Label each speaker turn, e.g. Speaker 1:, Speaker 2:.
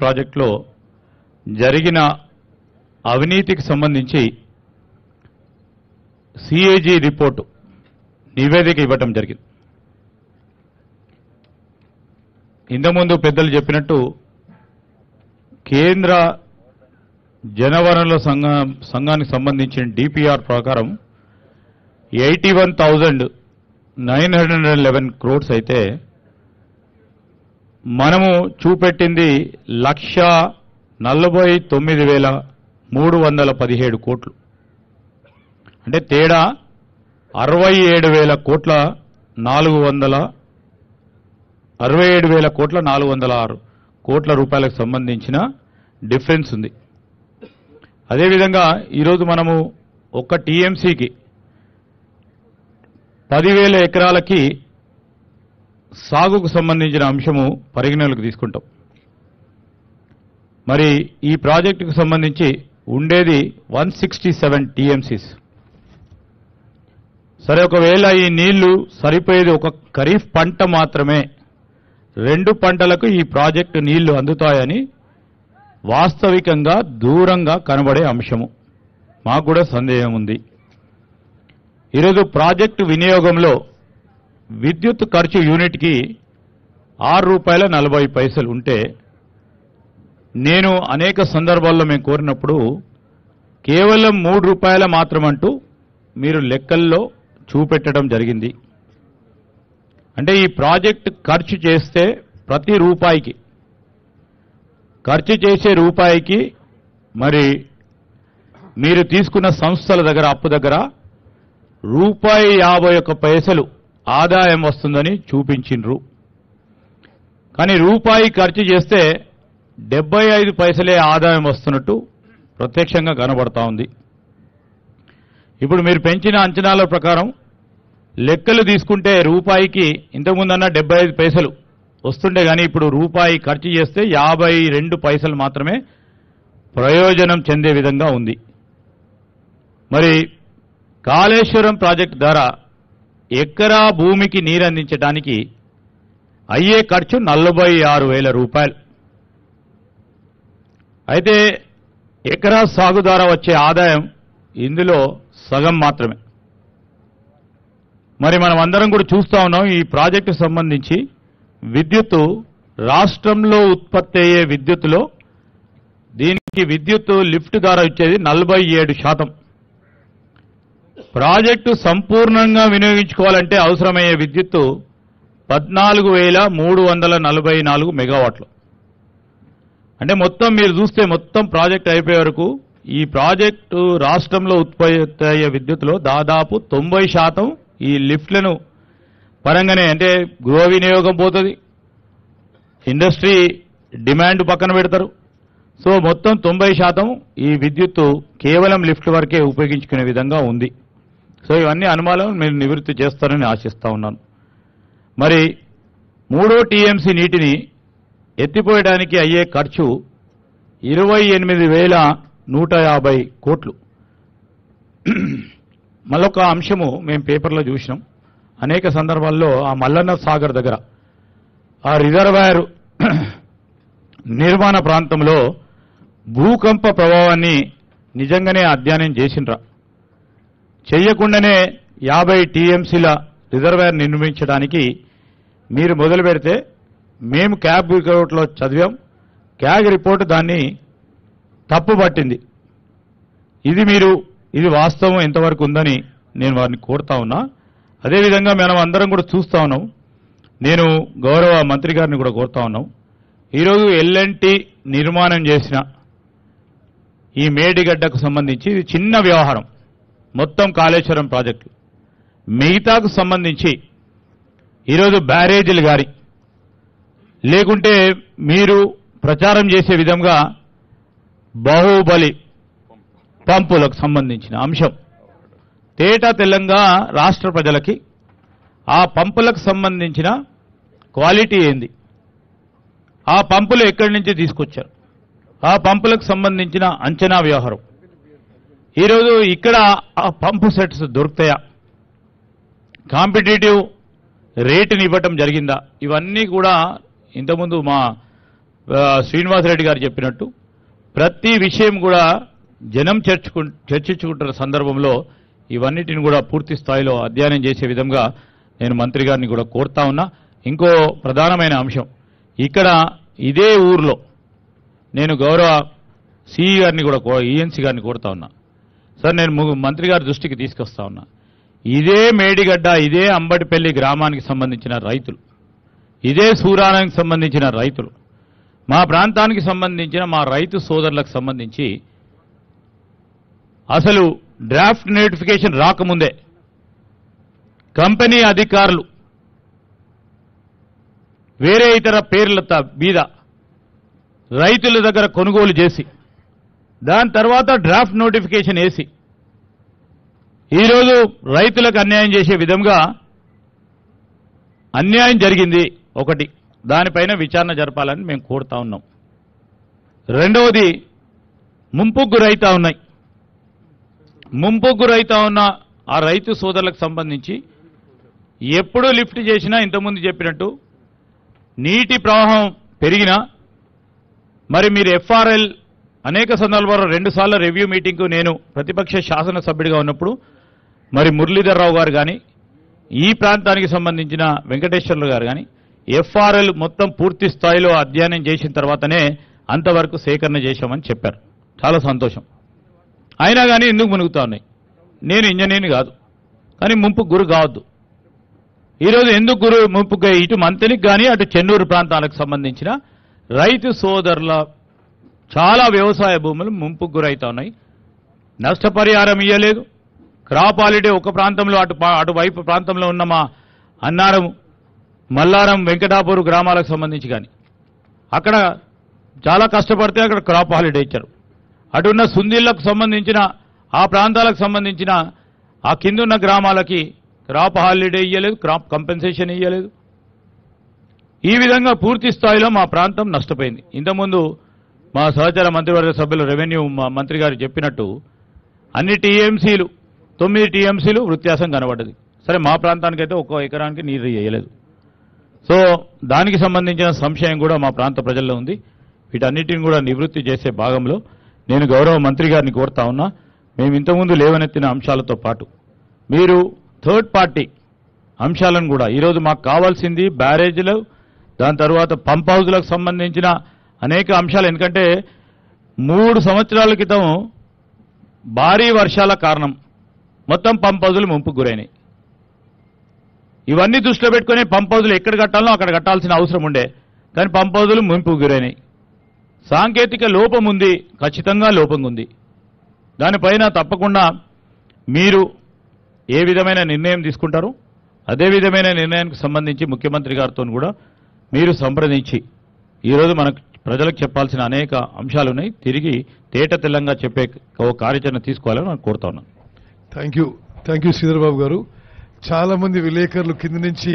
Speaker 1: ప్రాజెక్టులో జరిగిన అవినీతికి సంబంధించి సిఏజీ రిపోర్టు నివేదిక ఇవ్వటం జరిగింది. ఇంతకుముందు పెద్దలు చెప్పినట్టు కేంద్ర జనవనరుల సంఘానికి సంబంధించిన డిపిఆర్ ప్రకారం 81,911 crores అయితే మనము చూపెట్టింది 1,49,317 కోట్లు. అంటే తేడా 67,000 కోట్ల 406 కోట్ల రూపాయలకు సంబంధించిన డిఫరెన్స్ ఉంది. అదేవిధంగా ఈరోజు మనము ఒక్క టీఎంసీకి 10,000 ఎకరాలకి సాగుకు సంబంధించిన అంశము పరిగణలోకి తీసుకుంటాం. మరి ఈ ప్రాజెక్టుకు సంబంధించి ఉండేది 167 టీఎంసీస్. సరే, ఒకవేళ ఈ నీళ్లు సరిపోయేది ఒక ఖరీఫ్ పంట మాత్రమే, 2 పంటలకు ఈ ప్రాజెక్టు నీళ్లు అందుతాయని వాస్తవికంగా దూరంగా కనబడే అంశము. మాకు కూడా సందేహం ఉంది. ఈరోజు ప్రాజెక్టు వినియోగంలో విద్యుత్ ఖర్చు యూనిట్కి ₹6.40 ఉంటే, నేను అనేక సందర్భాల్లో మేము కోరినప్పుడు కేవలం ₹3 మాత్రమంటూ మీరు లెక్కల్లో చూపెట్టడం జరిగింది. అంటే ఈ ప్రాజెక్టు ఖర్చు చేస్తే ప్రతి రూపాయికి, ఖర్చు చేసే రూపాయికి మరి మీరు తీసుకున్న సంస్థల దగ్గర అప్పు దగ్గర ₹1.51 ఆదాయం వస్తుందని చూపించిండ్రు. కానీ రూపాయి ఖర్చు చేస్తే 75 పైసలే ఆదాయం వస్తున్నట్టు ప్రత్యక్షంగా కనబడతా ఉంది. ఇప్పుడు మీరు పెంచిన అంచనాల ప్రకారం లెక్కలు తీసుకుంటే రూపాయికి ఇంతకుముందన్న 75 పైసలు వస్తుండే, కానీ ఇప్పుడు రూపాయి ఖర్చు చేస్తే 52 పైసలు మాత్రమే ప్రయోజనం చెందే విధంగా ఉంది. మరి కాళేశ్వరం ప్రాజెక్టు ద్వారా ఎకరా భూమికి నీరందించడానికి అయ్యే ఖర్చు ₹46,000. అయితే ఎకరా సాగు ద్వారా వచ్చే ఆదాయం ఇందులో సగం మాత్రమే. మరి మనం అందరం కూడా చూస్తా ఉన్నాం, ఈ ప్రాజెక్టు సంబంధించి విద్యుత్తు రాష్ట్రంలో ఉత్పత్తి అయ్యే విద్యుత్తులో దీనికి విద్యుత్తు లిఫ్ట్ ద్వారా ఇచ్చేది 47%. ప్రాజెక్టు సంపూర్ణంగా వినియోగించుకోవాలంటే అవసరమయ్యే విద్యుత్తు 14,344 మెగావాట్లు. అంటే మొత్తం మీరు చూస్తే మొత్తం ప్రాజెక్టు అయిపోయే వరకు ఈ ప్రాజెక్టు రాష్ట్రంలో ఉత్పత్తి అయ్యే విద్యుత్తులో దాదాపు 90% ఈ లిఫ్ట్లను పరంగానే, అంటే గృహ వినియోగం పోతుంది, ఇండస్ట్రీ డిమాండ్ పక్కన పెడతారు. సో మొత్తం 90% ఈ విద్యుత్తు కేవలం లిఫ్ట్ వరకే ఉపయోగించుకునే విధంగా ఉంది. సో ఇవన్నీ అనుమానాలు మీరు నివృత్తి చేస్తారని ఆశిస్తా ఉన్నాను. మరి 3వ టీఎంసీ నీటిని ఎత్తిపోయడానికి అయ్యే ఖర్చు 28,150 కోట్లు. మళ్ళొక అంశము మేము పేపర్లో చూసినాం. అనేక సందర్భాల్లో ఆ మల్లన్న సాగర్ దగ్గర ఆ రిజర్వాయర్ నిర్మాణ ప్రాంతంలో భూకంప ప్రభావాన్ని నిజంగానే అధ్యయనం చేసిండ్రా? చెయ్యకుండానే 50 టీఎంసీల రిజర్వాయర్ నిర్మించడానికి మీరు మొదలు పెడితే మేము క్యాగ్ రిపోర్ట్లో చదివాం. క్యాగ్ రిపోర్టు దాన్ని తప్పుపట్టింది. ఇది వాస్తవం ఎంతవరకు ఉందని నేను వారిని కోరుతా ఉన్నా. అదేవిధంగా మనం అందరం కూడా చూస్తా ఉన్నాం. నేను గౌరవ మంత్రి గారిని కూడా కోరుతా ఉన్నాం. ఈరోజు ఎల్ఎన్టీ నిర్మాణం చేసిన ఈ మేడిగడ్డకు సంబంధించి ఇది చిన్న వ్యవహారం, మొత్తం కాళేశ్వరం ప్రాజెక్టు. మిగతాకు సంబంధించి ఈరోజు బ్యారేజీలు గారి లేకుంటే మీరు ప్రచారం చేసే విధంగా బాహుబలి పంపులకు సంబంధించిన అంశం తేటా తెల్లంగా రాష్ట్ర ప్రజలకి ఆ పంపులకు సంబంధించిన క్వాలిటీ ఏంది, ఆ పంపులు ఎక్కడి నుంచి తీసుకొచ్చారు, ఆ పంపులకు సంబంధించిన అంచనా వ్యవహారం, ఈరోజు ఇక్కడ ఆ పంపు సెట్స్ దొరుకుతాయా, కాంపిటేటివ్ రేటుని ఇవ్వటం జరిగిందా, ఇవన్నీ కూడా ఇంతకుముందు మా శ్రీనివాసరెడ్డి గారు చెప్పినట్టు ప్రతి విషయం కూడా జనం చర్చించుకుంటున్న సందర్భంలో ఇవన్నిటిని కూడా పూర్తి స్థాయిలో అధ్యయనం చేసే విధంగా నేను మంత్రి గారిని కూడా కోరుతా ఉన్నా. ఇంకో ప్రధానమైన అంశం, ఇక్కడ ఇదే ఊర్లో నేను గౌరవ సిఈ గారిని కూడా ఈఎన్సీ గారిని కోరుతా ఉన్నా. సార్, నేను మంత్రి గారి దృష్టికి తీసుకొస్తా ఉన్నా. ఇదే మేడిగడ్డ, ఇదే అంబటిపల్లి గ్రామానికి సంబంధించిన రైతులు, ఇదే సూరానానికి సంబంధించిన రైతులు, మా ప్రాంతానికి సంబంధించిన మా రైతు సోదరులకు సంబంధించి అసలు డ్రాఫ్ట్ నోటిఫికేషన్ రాకముందే కంపెనీ అధికారులు వేరే ఇతర పేర్ల మీద రైతుల దగ్గర కొనుగోలు చేసి దాని తర్వాత డ్రాఫ్ట్ నోటిఫికేషన్ వేసి ఈరోజు రైతులకు అన్యాయం చేసే విధంగా అన్యాయం జరిగింది. ఒకటి, దానిపైన విచారణ జరపాలని మేము కోరుతా ఉన్నాం. రెండవది, ముంపుకు గురైతా ఉన్నాయి. ముంపుకు గురైతా ఉన్న ఆ రైతు సోదరులకు సంబంధించి ఎప్పుడు లిఫ్ట్ చేసినా ఇంతకుముందు చెప్పినట్టు నీటి ప్రవాహం పెరిగినా మరి మీరు ఎఫ్ఆర్ఎల్ అనేక సందర్భాల్లో 2 సార్లు రివ్యూ మీటింగ్కు నేను ప్రతిపక్ష శాసనసభ్యుడిగా ఉన్నప్పుడు మరి మురళీధర్ రావు గారు కానీ ఈ ప్రాంతానికి సంబంధించిన వెంకటేశ్వర్లు గారు కానీ ఎఫ్ఆర్ఎల్ మొత్తం పూర్తి స్థాయిలో అధ్యయనం చేసిన తర్వాతనే అంతవరకు సేకరణ చేశామని చెప్పారు. చాలా సంతోషం. అయినా కానీ ఎందుకు మునుగుతా ఉన్నాయి? నేను ఇంజనీర్ని కాదు, కానీ ముంపుకు గురి కావద్దు. ఈరోజు ఎందుకు ముంపుగా ఇటు మంతనికి కానీ అటు చెన్నూరు ప్రాంతాలకు సంబంధించిన రైతు సోదరుల చాలా వ్యవసాయ భూములు ముంపుకు గురైతా ఉన్నాయి. నష్టపరిహారం ఇవ్వలేదు. క్రాప్ హాలిడే ఒక ప్రాంతంలో అటువైపు ప్రాంతంలో ఉన్న మా అన్నారం, మల్లారం, వెంకటాపూర్ గ్రామాలకు సంబంధించి కానీ అక్కడ చాలా కష్టపడితే అక్కడ క్రాప్ హాలిడే ఇచ్చారు. అటున్న సుందిళ్లకు సంబంధించిన ఆ ప్రాంతాలకు సంబంధించిన ఆ కిందున్న గ్రామాలకి క్రాప్ హాలిడే ఇవ్వలేదు, క్రాప్ కంపెన్సేషన్ ఇవ్వలేదు. ఈ విధంగా పూర్తి స్థాయిలో మా ప్రాంతం నష్టపోయింది. ఇంతకుముందు మా సహచర మంత్రివర్గ సభ్యులు రెవెన్యూ మంత్రి గారు చెప్పినట్టు అన్ని టీఎంసీలు 9 టీఎంసీలు వ్యత్యాసం కనబడ్డది. సరే, మా ప్రాంతానికైతే 1 ఎకరానికి నీరు వేయలేదు. సో దానికి సంబంధించిన సంశయం కూడా మా ప్రాంత ప్రజల్లో ఉంది. వీటన్నిటిని కూడా నివృత్తి చేసే భాగంలో నేను గౌరవ మంత్రి గారిని కోరుతా ఉన్నా. మేము ఇంతకుముందు లేవనెత్తిన అంశాలతో పాటు మీరు థర్డ్ పార్టీ అంశాలను కూడా ఈరోజు మాకు కావాల్సింది బ్యారేజీలు, దాని తర్వాత పంప్ హౌజ్లకు సంబంధించిన అనేక అంశాలు. ఎందుకంటే 3 సంవత్సరాల క్రితం భారీ వర్షాల కారణం మొత్తం పంప్ హౌజులు ముంపుకు గురైనాయి. ఇవన్నీ దృష్టిలో పెట్టుకుని పంప్ హౌజులు ఎక్కడ కట్టాలో అక్కడ కట్టాల్సిన అవసరం ఉండే, కానీ పంప్ హౌజులు ముంపుకు గురైనాయి. సాంకేతిక లోపం ఉంది, ఖచ్చితంగా లోపం ఉంది. దానిపైన తప్పకుండా మీరు ఏ విధమైన నిర్ణయం తీసుకుంటారో అదే విధమైన నిర్ణయానికి సంబంధించి ముఖ్యమంత్రి గారితో కూడా మీరు సంప్రదించి ఈరోజు మనకు ప్రజలకు చెప్పాల్సిన అనేక అంశాలు ఉన్నాయి, తిరిగి తేట తెల్లంగా చెప్పే ఓ కార్యాచరణ తీసుకోవాలని నేను కోరుతా ఉన్నాను.
Speaker 2: థ్యాంక్ యూ శ్రీధర్ బాబు గారు. చాలా మంది విలేకరులు కింద నుంచి